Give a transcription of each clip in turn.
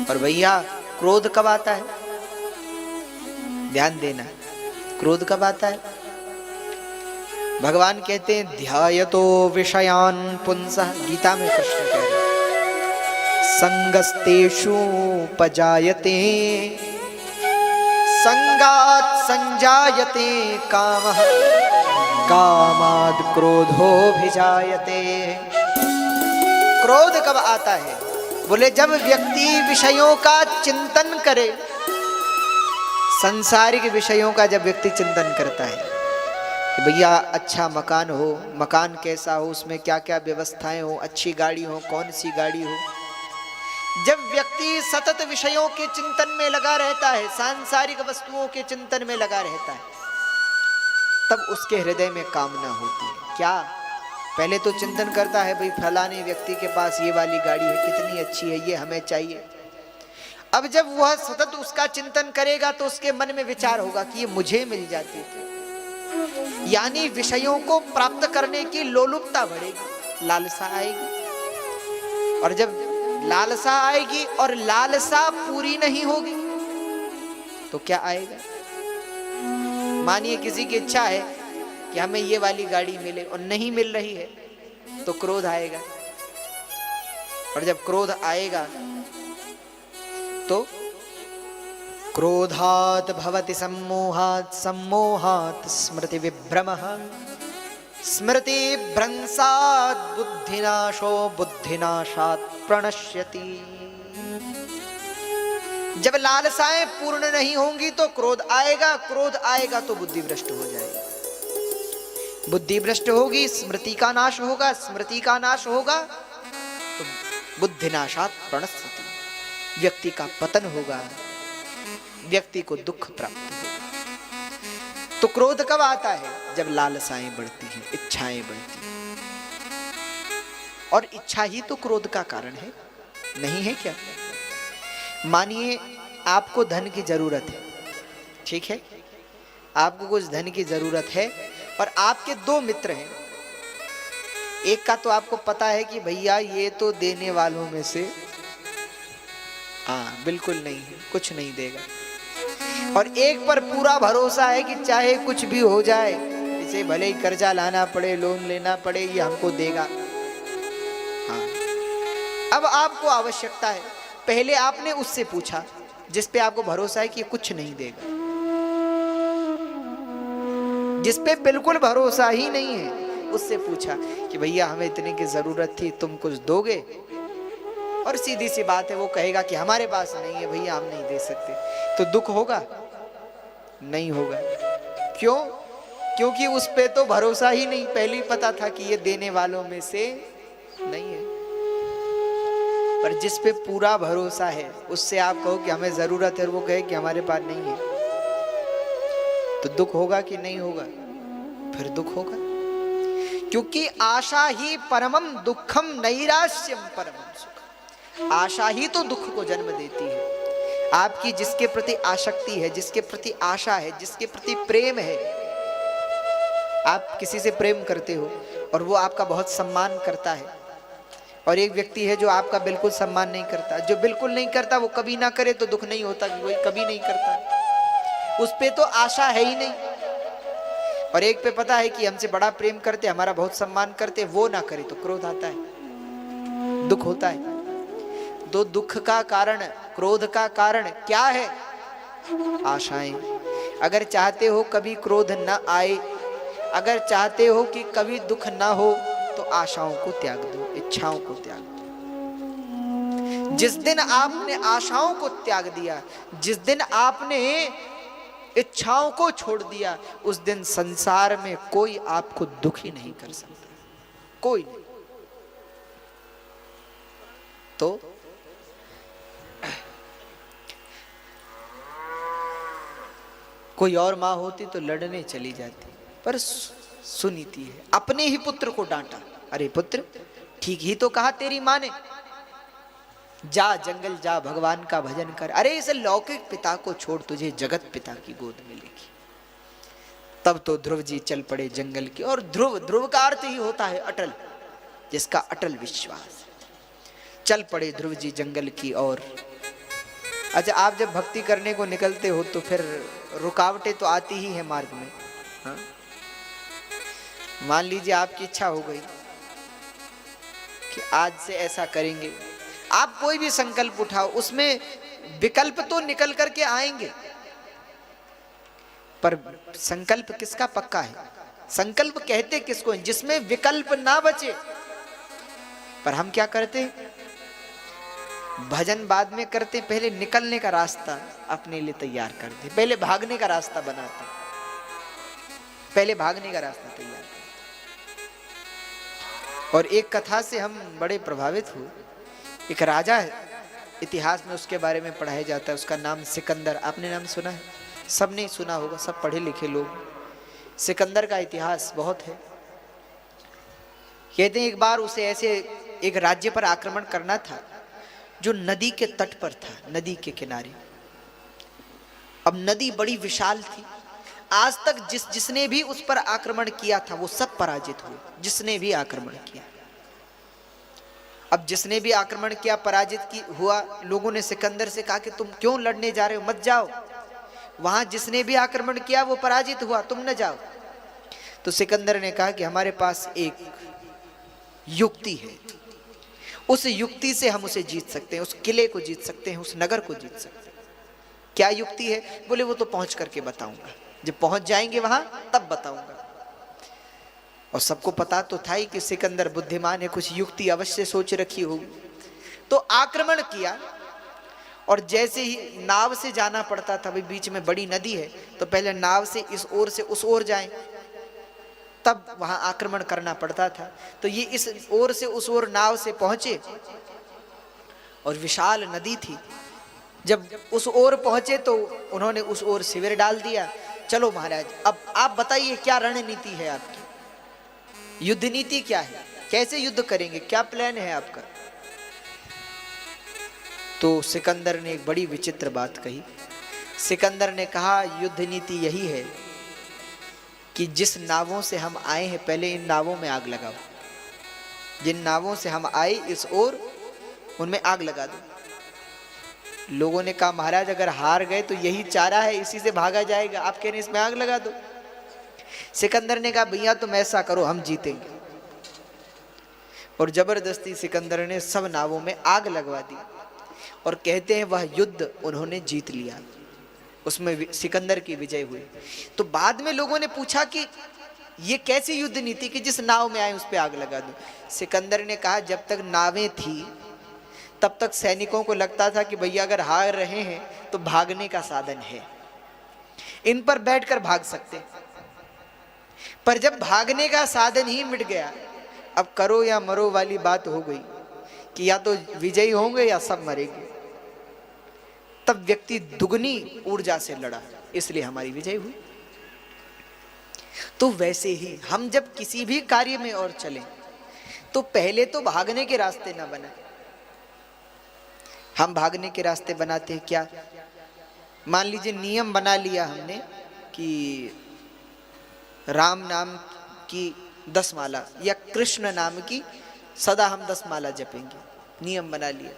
और भैया क्रोध कब आता है? ध्यान देना, क्रोध कब आता है? भगवान कहते हैं ध्यायतो विषयान पुंसः, गीता में कृष्ण कह रहे हैं संगस्तेषु पजायते संगात् संजायते कामः कामाद् क्रोधोऽभिजायते। क्रोध कब आता है? बोले जब व्यक्ति विषयों का चिंतन करे, सांसारिक विषयों का जब व्यक्ति चिंतन करता है कि भैया अच्छा मकान हो, मकान कैसा हो, उसमें क्या क्या व्यवस्थाएं हो, अच्छी गाड़ी हो, कौन सी गाड़ी हो। जब व्यक्ति सतत विषयों के चिंतन में लगा रहता है, सांसारिक वस्तुओं के चिंतन में लगा रहता है, तब उसके हृदय में कामना होती है। क्या? पहले तो चिंतन करता है भाई फलाने व्यक्ति के पास ये वाली गाड़ी है, कितनी अच्छी है, ये हमें चाहिए। अब जब वह सतत उसका चिंतन करेगा तो उसके मन में विचार होगा कि ये मुझे मिल जाती थी। यानी विषयों को प्राप्त करने की लोलुपता बढ़ेगी, लालसा आएगी। और जब लालसा आएगी और लालसा पूरी नहीं होगी तो क्या आएगा? मानिए किसी की इच्छा है कि हमें ये वाली गाड़ी मिले और नहीं मिल रही है तो क्रोध आएगा। और जब क्रोध आएगा तो क्रोधात् भवति सम्मोहात् सम्मोहात् स्मृति विभ्रमः स्मृति भ्रंशात् बुद्धिनाशो बुद्धिनाशात् प्रणश्यति। जब लालसाएं पूर्ण नहीं होंगी तो क्रोध आएगा, क्रोध आएगा तो बुद्धि भ्रष्ट हो जाएगी, बुद्धि भ्रष्ट होगी, स्मृति का नाश होगा, स्मृति का नाश होगा तो बुद्धिनाशात् प्रणश्यति, व्यक्ति का पतन होगा, व्यक्ति को दुख प्राप्त होगा। तो क्रोध कब आता है? जब लालसाएं बढ़ती हैं, इच्छाएं बढ़ती हैं। और इच्छा ही तो क्रोध का कारण है, नहीं है क्या? मानिए आपको धन की जरूरत है, ठीक है, आपको कुछ धन की जरूरत है और आपके दो मित्र हैं। एक का तो आपको पता है कि भैया ये तो देने वालों में से बिल्कुल नहीं है, कुछ नहीं देगा। और एक पर पूरा भरोसा है कि चाहे कुछ भी हो जाए, इसे भले ही कर्जा लाना पड़े, लोन लेना पड़े, ये हमको देगा। हाँ, अब आपको आवश्यकता है, पहले आपने उससे पूछा जिस पे आपको भरोसा है कि ये कुछ नहीं देगा। जिस पे बिल्कुल भरोसा ही नहीं है उससे पूछा कि भैया हमें इतने की जरूरत थी, तुम कुछ दोगे? और सीधी सी बात है, वो कहेगा कि हमारे पास नहीं है भैया, हम नहीं दे सकते। तो दुख होगा? नहीं होगा। क्यों? क्योंकि उस पे तो भरोसा ही नहीं, पहले ही पता था कि ये देने वालों में से नहीं है। पर जिस पे पूरा भरोसा है उससे आप कहो कि हमें जरूरत है और वो कहे कि हमारे पास नहीं है, तो दुख होगा कि नहीं होगा? फिर दुख होगा, क्योंकि आशा ही परमम दुखम नैराश्यम परमम सुखम। आशा ही तो दुख को जन्म देती है। आपकी जिसके प्रति आसक्ति है, जिसके प्रति आशा है, जिसके प्रति प्रेम है, आप किसी से प्रेम करते हो और वो आपका बहुत सम्मान करता है, और एक व्यक्ति है जो आपका बिल्कुल सम्मान नहीं करता। जो बिल्कुल नहीं करता वो कभी ना करे तो दुख नहीं होता कि कोई कभी नहीं करता, उस पे तो आशा है ही नहीं। और एक पे पता है कि हमसे बड़ा प्रेम करते, हमारा बहुत सम्मान करते, वो ना करे तो क्रोध आता है, दुख होता है। दो दुख का कारण, क्रोध का कारण क्या है? आशाएं। अगर चाहते हो कभी क्रोध न आए, अगर चाहते हो कि कभी दुख ना हो, तो आशाओं को त्याग दो, इच्छाओं को त्याग दो। जिस दिन आपने आशाओं को त्याग दिया, जिस दिन आपने इच्छाओं को छोड़ दिया, उस दिन संसार में कोई आपको दुखी नहीं कर सकता, कोई नहीं। तो कोई और माँ होती तो लड़ने चली जाती, पर सुनीति है। अपने ही पुत्र को डांटा, अरे पुत्र ठीक ही तो कहा तेरी माँ ने, जा जंगल जा, भगवान का भजन कर। अरे इस लौकिक पिता को छोड़, तुझे जगत पिता की गोद मिलेगी। तब तो ध्रुव जी चल पड़े जंगल की। और ध्रुव, ध्रुव का अर्थ ही होता है अटल, जिसका अटल विश्वास। चल पड़े ध्रुव जी जंगल की ओर। अच्छा, आप जब भक्ति करने को निकलते हो तो फिर रुकावटें तो आती ही है मार्ग में। हाँ? मान लीजिए आपकी इच्छा हो गई कि आज से ऐसा करेंगे, आप कोई भी संकल्प उठाओ, उसमें विकल्प तो निकल करके आएंगे, पर संकल्प किसका पक्का है? संकल्प कहते किसको है? जिसमें विकल्प ना बचे। पर हम क्या करते हैं? भजन बाद में करते, पहले निकलने का रास्ता अपने लिए तैयार करते, पहले भागने का रास्ता बनाते, पहले भागने का रास्ता तैयार करते। और एक कथा से हम बड़े प्रभावित हुए। एक राजा है, इतिहास में उसके बारे में पढ़ाया जाता है, उसका नाम सिकंदर। आपने नाम सुना है? सब नहीं सुना होगा, सब पढ़े लिखे लोग। सिकंदर का इतिहास बहुत है। कहते हैं एक बार उसे ऐसे एक राज्य पर आक्रमण करना था जो नदी के तट पर था, नदी के किनारे। अब नदी बड़ी विशाल थी, आज तक जिसने भी उस पर आक्रमण किया था वो सब पराजित हुए, जिसने भी आक्रमण किया। अब जिसने भी आक्रमण किया पराजित हुआ। लोगों ने सिकंदर से कहा कि तुम क्यों लड़ने जा रहे हो, मत जाओ, वहां जिसने भी आक्रमण किया वो पराजित हुआ, तुम न जाओ। तो सिकंदर ने कहा कि हमारे पास एक युक्ति है, उस युक्ति से हम उसे जीत सकते हैं, उस किले को जीत सकते हैं, उस नगर को जीत सकते हैं। क्या युक्ति है? बोले वो तो पहुंच करके बताऊंगा, जब पहुंच जाएंगे वहां तब बताऊंगा। और सबको पता तो था ही कि सिकंदर बुद्धिमान है, कुछ युक्ति अवश्य सोच रखी होगी। तो आक्रमण किया, और जैसे ही नाव से जाना पड़ता था, भाई बीच में बड़ी नदी है, तो पहले नाव से इस ओर से उस ओर जाएं, तब वहां आक्रमण करना पड़ता था। तो ये इस ओर से उस ओर नाव से पहुंचे, और विशाल नदी थी। जब उस ओर पहुंचे तो उन्होंने उस ओर शिविर डाल दिया। चलो महाराज, अब आप बताइए क्या रणनीति है आपकी, युद्ध नीति क्या है, कैसे युद्ध करेंगे, क्या प्लान है आपका? तो सिकंदर ने एक बड़ी विचित्र बात कही। सिकंदर ने कहा युद्ध नीति यही है कि जिस नावों से हम आए हैं पहले इन नावों में आग लगाओ। जिन नावों से हम आए इस ओर, उनमें आग लगा दो। लोगों ने कहा महाराज अगर हार गए तो यही चारा है, इसी से भागा जाएगा, आप कह रहे हैं इसमें आग लगा दो। सिकंदर ने कहा भैया तुम ऐसा करो, हम जीतेंगे। और जबरदस्ती सिकंदर ने सब नावों में आग लगवा दी, और कहते हैं वह युद्ध उन्होंने जीत लिया, उसमें सिकंदर की विजय हुई। तो बाद में लोगों ने पूछा कि ये कैसी युद्ध नीति कि जिस नाव में आए उस पे आग लगा दो। सिकंदर ने कहा जब तक नावें थी तब तक सैनिकों को लगता था कि भैया अगर हार रहे हैं तो भागने का साधन है, इन पर बैठकर भाग सकते। पर जब भागने का साधन ही मिट गया, अब करो या मरो वाली बात हो गई कि या तो विजयी होंगे या सब मरेंगे। तब व्यक्ति दुगनी ऊर्जा से लड़ा, इसलिए हमारी विजय हुई। तो वैसे ही हम जब किसी भी कार्य में और चलें तो पहले तो भागने के रास्ते ना बनाएं। हम भागने के रास्ते बनाते हैं क्या? मान लीजिए नियम बना लिया हमने कि राम नाम की 10 माला या कृष्ण नाम की सदा हम 10 माला जपेंगे, नियम बना लिया।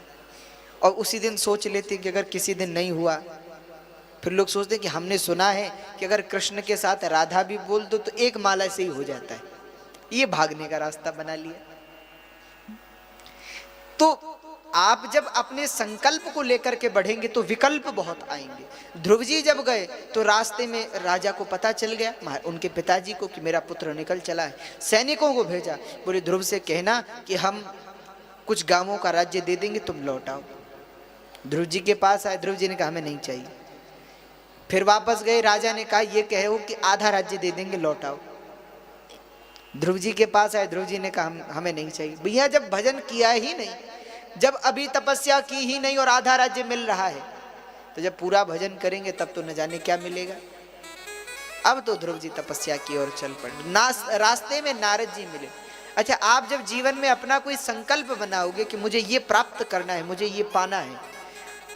और उसी दिन सोच लेते कि अगर किसी दिन नहीं हुआ, फिर लोग सोचते हैं कि हमने सुना है कि अगर कृष्ण के साथ राधा भी बोल दो तो 1 माला से ही हो जाता है। ये भागने का रास्ता बना लिया। तो आप जब अपने संकल्प को लेकर के बढ़ेंगे तो विकल्प बहुत आएंगे। ध्रुव जी जब गए तो रास्ते में राजा को पता चल गया, उनके पिताजी को, कि मेरा पुत्र निकल चला है। सैनिकों को भेजा, बोले ध्रुव से कहना कि हम कुछ गांवों का राज्य दे देंगे, तुम लौट आओ। ध्रुव जी के पास आए, ध्रुव जी ने कहा हमें नहीं चाहिए। फिर वापस गए, राजा ने कहा ये कहो कि आधा राज्य दे देंगे, लौट आओ। ध्रुव जी के पास आए, ध्रुव जी ने कहा हमें नहीं चाहिए। भैया जब भजन किया ही नहीं, जब अभी तपस्या की ही नहीं और आधा राज्य मिल रहा है, तो जब पूरा भजन करेंगे तब तो न जाने क्या मिलेगा। अब तो ध्रुव जी तपस्या की ओर चल पड़े। रास्ते में नारद जी मिले। अच्छा, आप जब जीवन में अपना कोई संकल्प बनाओगे कि मुझे ये प्राप्त करना है, मुझे ये पाना है,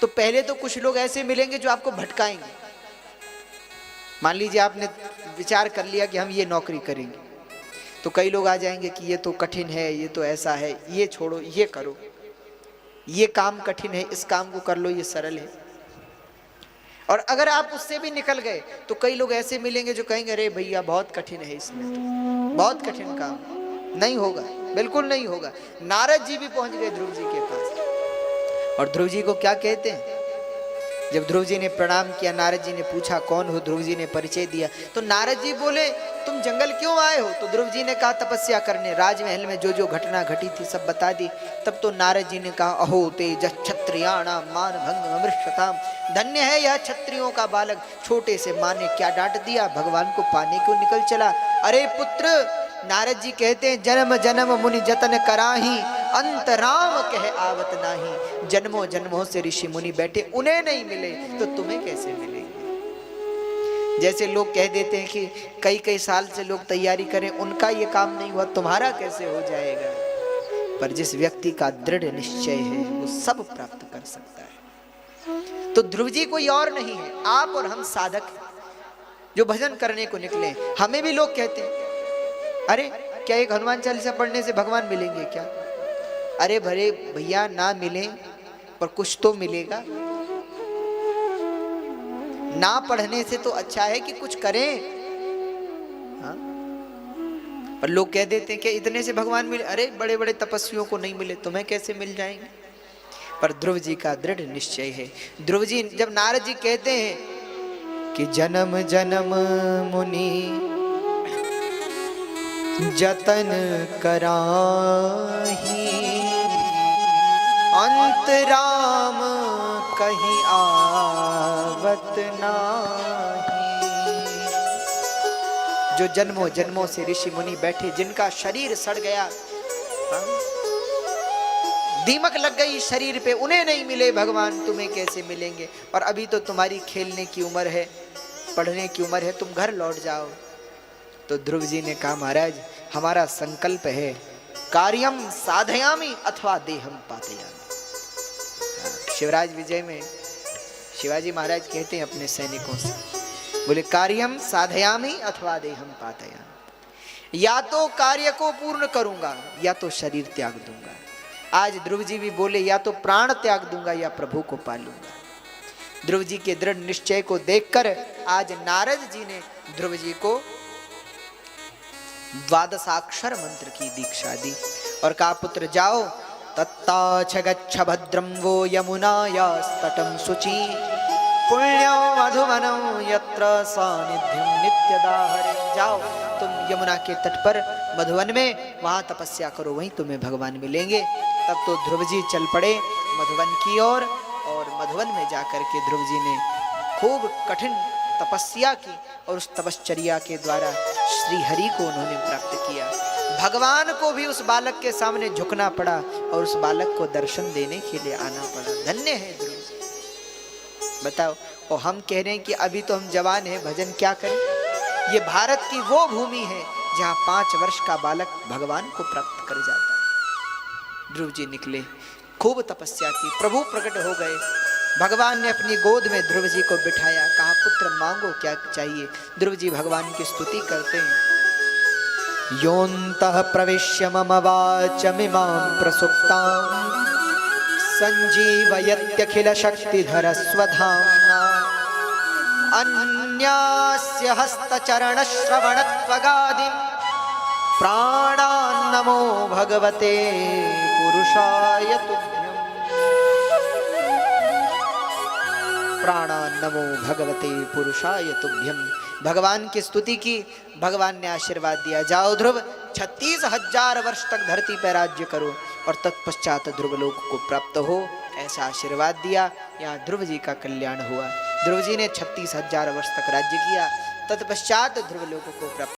तो पहले तो कुछ लोग ऐसे मिलेंगे जो आपको भटकाएंगे। मान लीजिए आपने विचार कर लिया कि हम ये नौकरी करेंगे, तो कई लोग आ जाएंगे कि ये तो कठिन है, ये तो ऐसा है, ये छोड़ो, ये करो, ये काम कठिन है, इस काम को कर लो, ये सरल है। और अगर आप उससे भी निकल गए तो कई लोग ऐसे मिलेंगे जो कहेंगे अरे भैया बहुत कठिन है इसमें, तो बहुत कठिन काम, नहीं होगा, बिल्कुल नहीं होगा। नारद जी भी पहुंच गए ध्रुव जी के पास, और ध्रुव जी को क्या कहते हैं, जब ध्रुव जी ने प्रणाम किया, नारद जी ने पूछा कौन हो, ध्रुव जी ने परिचय दिया, तो नारद जी बोले तुम जंगल क्यों आए हो? तो ध्रुव जी ने कहा तपस्या करने, राजमहल में जो जो घटना घटी थी सब बता दी। तब तो नारद जी ने कहा अहो तेज क्षत्रियाणाम मान भंग अमृतताम, धन्य है यह क्षत्रियों का बालक, छोटे से माँ ने क्या डांट दिया, भगवान को पाने क्यों निकल चला। अरे पुत्र, नारद जी कहते हैं जन्म जन्म मुनि जतन कराही, अंत राम कह आवत नाही। जन्मों जन्मों से ऋषि मुनि बैठे, उन्हें नहीं मिले तो तुम्हें कैसे मिलेंगे। जैसे लोग कह देते हैं कि कई कई साल से लोग तैयारी करें, उनका ये काम नहीं हुआ, तुम्हारा कैसे हो जाएगा। पर जिस व्यक्ति का दृढ़ निश्चय है वो सब प्राप्त कर सकता है। तो ध्रुव जी कोई और नहीं है, आप और हम साधक जो भजन करने को निकले। हमें भी लोग कहते हैं अरे क्या एक हनुमान चालीसा पढ़ने से भगवान मिलेंगे क्या? अरे भरे भैया ना मिले पर कुछ तो मिलेगा। ना पढ़ने से तो अच्छा है कि कुछ करें। हाँ? पर लोग कह देते हैं कि इतने से भगवान मिले, अरे बड़े बड़े तपस्वियों को नहीं मिले, तुम्हें कैसे मिल जाएंगे। पर ध्रुव जी का दृढ़ निश्चय है। ध्रुव जी, जब नारद जी कहते हैं कि जन्म जन्म मुनि जतन कराही, अंत राम कहीं आवत नाही। जो जन्मों जन्मों से ऋषि मुनि बैठे, जिनका शरीर सड़ गया, दीमक लग गई शरीर पे, उन्हें नहीं मिले भगवान, तुम्हें कैसे मिलेंगे। और अभी तो तुम्हारी खेलने की उम्र है, पढ़ने की उम्र है, तुम घर लौट जाओ। तो ध्रुव जी ने कहा महाराज हमारा संकल्प है, कार्यम साधयामि अथवा देहम पातयामि। शिवराज विजय में शिवाजी महाराज कहते हैं अपने सैनिकों से, बोले कार्यम साधयामि अथवा देहम पातयामि, या तो कार्य को पूर्ण करूंगा या तो शरीर त्याग दूंगा। आज ध्रुव जी भी बोले या तो प्राण त्याग दूंगा या प्रभु को पालूंगा। ध्रुव जी के दृढ़ निश्चय को देखकर आज नारद जी ने ध्रुव जी को द्वादशाक्षर मंत्र की दीक्षा दी और कहा पुत्र जाओ, तत्ताच गच्छ भद्रं वो यमुनायास्तटं शुचि, पुण्यो मधुवनं यत्र सानिध्यं नित्यदा हरे। जाओ तुम यमुना के तट पर मधुवन में, वहां तपस्या करो, वहीं तुम्हें भगवान मिलेंगे। तब तो ध्रुव जी चल पड़े मधुवन की ओर, और मधुवन में जाकर के ध्रुव जी ने खूब कठिन तपस्या की, और उस तपश्चर्या के द्वारा श्री हरि को उन्होंने प्राप्त किया। भगवान को भी उस बालक के सामने झुकना पड़ा और उस बालक को दर्शन देने के लिए आना पड़ा। धन्य है ध्रुव जी। बताओ, और हम कह रहे हैं कि अभी तो हम जवान हैं, भजन क्या करें। ये भारत की वो भूमि है जहाँ 5 वर्ष का बालक भगवान को प्राप्त कर जाता है। ध्रुव जी निकले, खूब तपस्या की, प्रभु प्रकट हो गए। भगवान ने अपनी गोद में ध्रुव जी को बिठाया, कहा पुत्र मांगो क्या चाहिए। ध्रुव जी भगवान की स्तुति करते हैं, योऽन्तः प्रविश्य मम वाचमिमां प्रसुप्तां, संजीवयत्यखिल शक्तिधर स्वधाम्ना, अन्यास्य हस्तचरण श्रवण त्वगादिं, प्राणान् नमो भगवते पुरुषाय तुभ्यम्। प्राणान् नमो भगवते पुरुषाय तुभ्यम। भगवान की स्तुति की, भगवान ने आशीर्वाद दिया, जाओ ध्रुव 36,000 वर्ष तक धरती पर राज्य करो और तत्पश्चात ध्रुवलोक को प्राप्त हो, ऐसा आशीर्वाद दिया। यहाँ ध्रुव जी का कल्याण हुआ। ध्रुव जी ने 36,000 वर्ष तक राज्य किया, तत्पश्चात ध्रुवलोक को प्राप्त